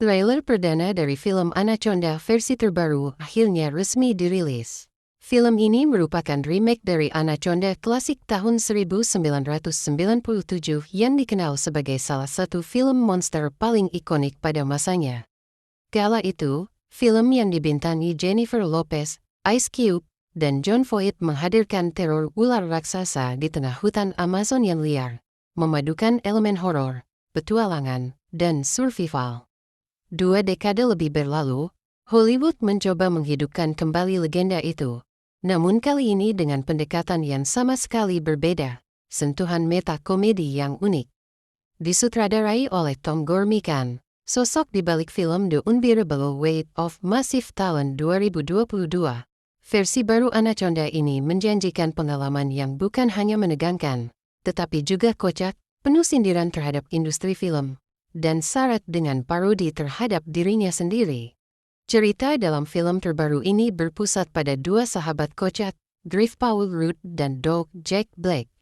Trailer perdana dari film Anaconda versi terbaru akhirnya resmi dirilis. Film ini merupakan remake dari Anaconda klasik tahun 1997 yang dikenal sebagai salah satu film monster paling ikonik pada masanya. Kala itu, film yang dibintangi Jennifer Lopez, Ice Cube, dan Jon Voight menghadirkan teror ular raksasa di tengah hutan Amazon yang liar, memadukan elemen horor, petualangan, dan survival. 2 dekade lebih berlalu, Hollywood mencoba menghidupkan kembali legenda itu. Namun kali ini dengan pendekatan yang sama sekali berbeda, sentuhan meta-komedi yang unik. Disutradarai oleh Tom Gormican, sosok di balik film The Unbearable Weight of Massive Talent 2022. Versi baru Anaconda ini menjanjikan pengalaman yang bukan hanya menegangkan, tetapi juga kocak, penuh sindiran terhadap industri film, dan syarat dengan parodi terhadap dirinya sendiri. Cerita dalam film terbaru ini berpusat pada 2 sahabat kocak, Griff Paul Rudd dan Doug Jack Black.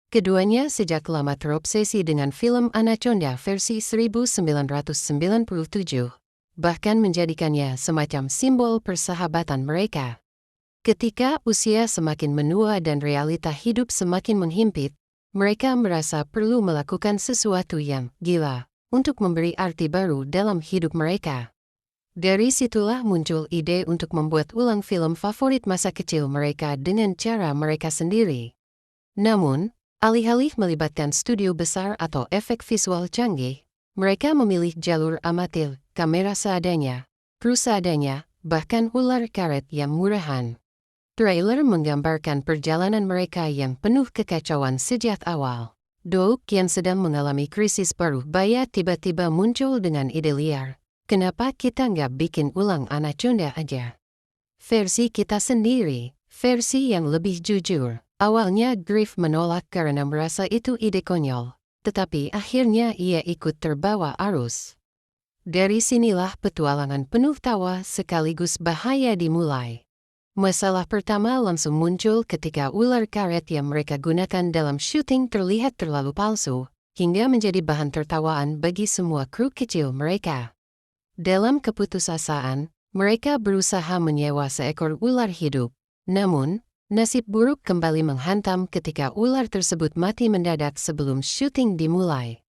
Keduanya sejak lama terobsesi dengan film Anaconda versi 1997, bahkan menjadikannya semacam simbol persahabatan mereka. Ketika usia semakin menua dan realita hidup semakin menghimpit, mereka merasa perlu melakukan sesuatu yang gila untuk memberi arti baru dalam hidup mereka. Dari situlah muncul ide untuk membuat ulang film favorit masa kecil mereka dengan cara mereka sendiri. Namun, alih-alih melibatkan studio besar atau efek visual canggih, mereka memilih jalur amatir, kamera seadanya, kru seadanya, bahkan ular karet yang murahan. Trailer menggambarkan perjalanan mereka yang penuh kekacauan sejak awal. Doug yang sedang mengalami krisis paruh baya tiba-tiba muncul dengan ide liar. Kenapa kita nggak bikin ulang Anaconda aja? Versi kita sendiri, versi yang lebih jujur. Awalnya Griff menolak karena merasa itu ide konyol, tetapi akhirnya ia ikut terbawa arus. Dari sinilah petualangan penuh tawa sekaligus bahaya dimulai. Masalah pertama langsung muncul ketika ular karet yang mereka gunakan dalam syuting terlihat terlalu palsu, hingga menjadi bahan tertawaan bagi semua kru kecil mereka. Dalam keputusasaan, mereka berusaha menyewa seekor ular hidup. Namun, nasib buruk kembali menghantam ketika ular tersebut mati mendadak sebelum syuting dimulai.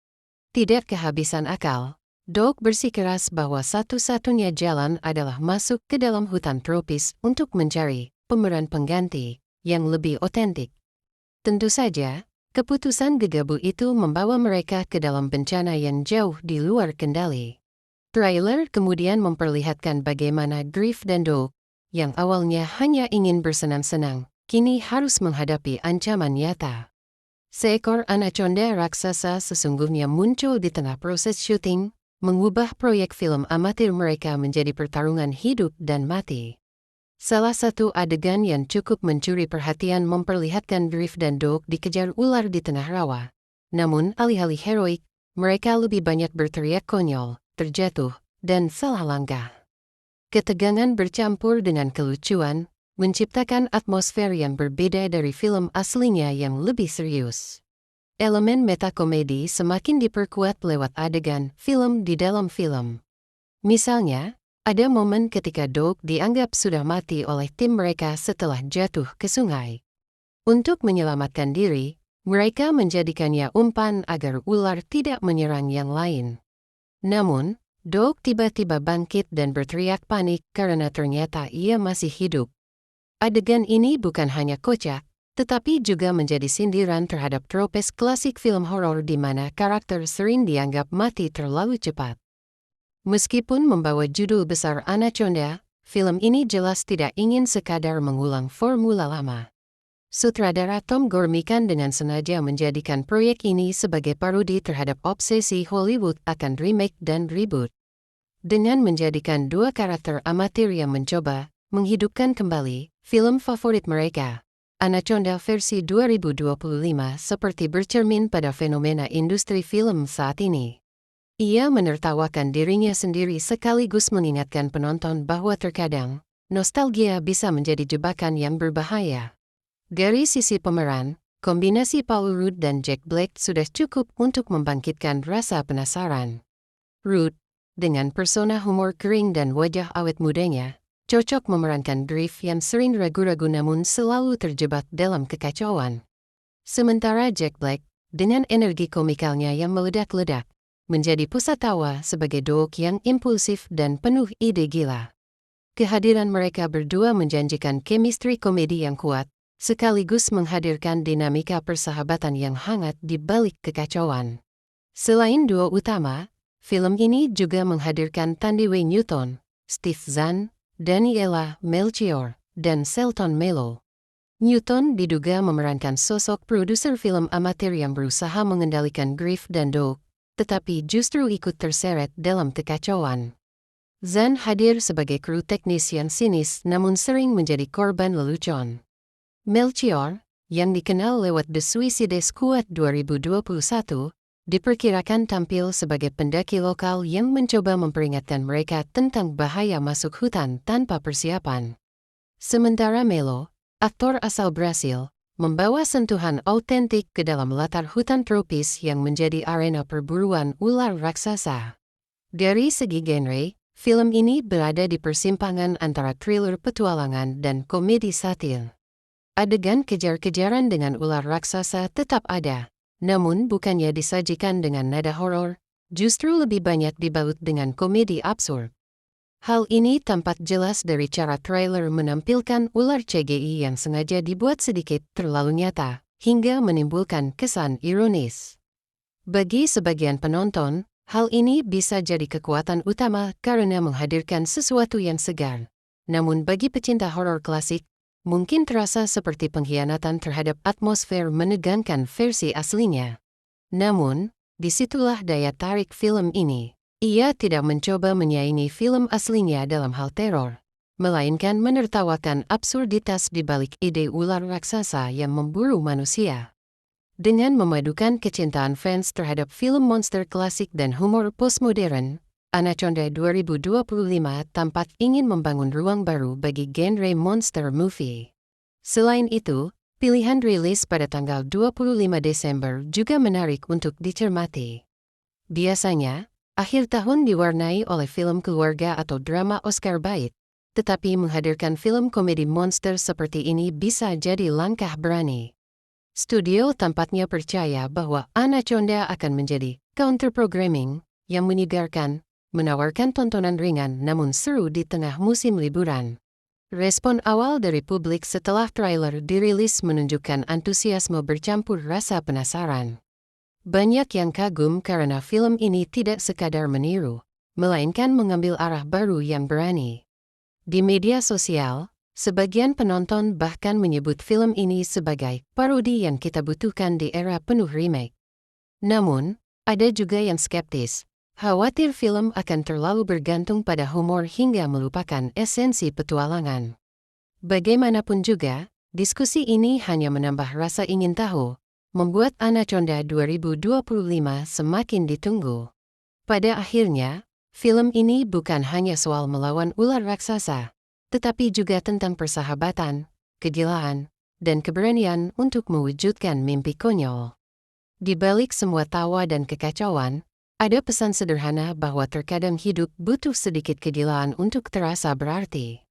Tidak kehabisan akal, Doug bersikeras bahwa satu-satunya jalan adalah masuk ke dalam hutan tropis untuk mencari pemeran pengganti yang lebih otentik. Tentu saja, keputusan gegabah itu membawa mereka ke dalam bencana yang jauh di luar kendali. Trailer kemudian memperlihatkan bagaimana Griff dan Doug, yang awalnya hanya ingin bersenang-senang, kini harus menghadapi ancaman nyata. Seekor Anaconda raksasa sesungguhnya muncul di tengah proses syuting, mengubah proyek film amatir mereka menjadi pertarungan hidup dan mati. Salah satu adegan yang cukup mencuri perhatian memperlihatkan Griff dan Doug dikejar ular di tengah rawa. Namun alih-alih heroik, mereka lebih banyak berteriak konyol, terjatuh, dan salah langkah. Ketegangan bercampur dengan kelucuan, menciptakan atmosfer yang berbeda dari film aslinya yang lebih serius. Elemen metakomedi semakin diperkuat lewat adegan film di dalam film. Misalnya, ada momen ketika Doug dianggap sudah mati oleh tim mereka setelah jatuh ke sungai. Untuk menyelamatkan diri, mereka menjadikannya umpan agar ular tidak menyerang yang lain. Namun, Doug tiba-tiba bangkit dan berteriak panik karena ternyata ia masih hidup. Adegan ini bukan hanya kocak, tetapi juga menjadi sindiran terhadap tropes klasik film horor di mana karakter sering dianggap mati terlalu cepat. Meskipun membawa judul besar Anaconda, film ini jelas tidak ingin sekadar mengulang formula lama. Sutradara Tom Gormican dengan sengaja menjadikan proyek ini sebagai parodi terhadap obsesi Hollywood akan remake dan reboot. Dengan menjadikan 2 karakter amatir yang mencoba menghidupkan kembali film favorit mereka, Anaconda versi 2025 seperti bercermin pada fenomena industri film saat ini. Ia menertawakan dirinya sendiri sekaligus mengingatkan penonton bahwa terkadang, nostalgia bisa menjadi jebakan yang berbahaya. Dari sisi pemeran, kombinasi Paul Rudd dan Jack Black sudah cukup untuk membangkitkan rasa penasaran. Rudd, dengan persona humor kering dan wajah awet mudanya, cocok memerankan Griff yang sering ragu-ragu namun selalu terjebak dalam kekacauan. Sementara Jack Black, dengan energi komikalnya yang meledak-ledak, menjadi pusat tawa sebagai Doug yang impulsif dan penuh ide gila. Kehadiran mereka berdua menjanjikan chemistry komedi yang kuat, sekaligus menghadirkan dinamika persahabatan yang hangat di balik kekacauan. Selain duo utama, film ini juga menghadirkan Thandiwe Newton, Steve Zahn, Daniela Melchior, dan Selton Mello. Newton diduga memerankan sosok produser film amatir yang berusaha mengendalikan Griff dan Doug, tetapi justru ikut terseret dalam kekacauan. Zahn hadir sebagai kru teknis yang sinis namun sering menjadi korban lelucon. Melchior, yang dikenal lewat The Suicide Squad 2021, diperkirakan tampil sebagai pendaki lokal yang mencoba memperingatkan mereka tentang bahaya masuk hutan tanpa persiapan. Sementara Mello, aktor asal Brasil, membawa sentuhan autentik ke dalam latar hutan tropis yang menjadi arena perburuan ular raksasa. Dari segi genre, film ini berada di persimpangan antara thriller petualangan dan komedi satir. Adegan kejar-kejaran dengan ular raksasa tetap ada, namun bukannya disajikan dengan nada horor, justru lebih banyak dibalut dengan komedi absurd. Hal ini tampak jelas dari cara trailer menampilkan ular CGI yang sengaja dibuat sedikit terlalu nyata, hingga menimbulkan kesan ironis. Bagi sebagian penonton, hal ini bisa jadi kekuatan utama karena menghadirkan sesuatu yang segar. Namun bagi pecinta horor klasik, mungkin terasa seperti pengkhianatan terhadap atmosfer menegangkan versi aslinya. Namun, disitulah daya tarik film ini. Ia tidak mencoba menyaingi film aslinya dalam hal teror, melainkan menertawakan absurditas di balik ide ular raksasa yang memburu manusia. Dengan memadukan kecintaan fans terhadap film monster klasik dan humor postmodern, Anaconda 2025 tampak ingin membangun ruang baru bagi genre monster movie. Selain itu, pilihan rilis pada tanggal 25 Desember juga menarik untuk dicermati. Biasanya, akhir tahun diwarnai oleh film keluarga atau drama Oscar bait, tetapi menghadirkan film komedi monster seperti ini bisa jadi langkah berani. Studio tampaknya percaya bahwa Anaconda akan menjadi counter-programming yang menyegarkan, menawarkan tontonan ringan namun seru di tengah musim liburan. Respon awal dari publik setelah trailer dirilis menunjukkan antusiasme bercampur rasa penasaran. Banyak yang kagum karena film ini tidak sekadar meniru, melainkan mengambil arah baru yang berani. Di media sosial, sebagian penonton bahkan menyebut film ini sebagai parodi yang kita butuhkan di era penuh remake. Namun, ada juga yang skeptis, khawatir film akan terlalu bergantung pada humor hingga melupakan esensi petualangan. Bagaimanapun juga, diskusi ini hanya menambah rasa ingin tahu, membuat Anaconda 2025 semakin ditunggu. Pada akhirnya, film ini bukan hanya soal melawan ular raksasa, tetapi juga tentang persahabatan, kegilaan, dan keberanian untuk mewujudkan mimpi konyol. Di balik semua tawa dan kekacauan, ada pesan sederhana bahwa terkadang hidup butuh sedikit kegilaan untuk terasa berarti.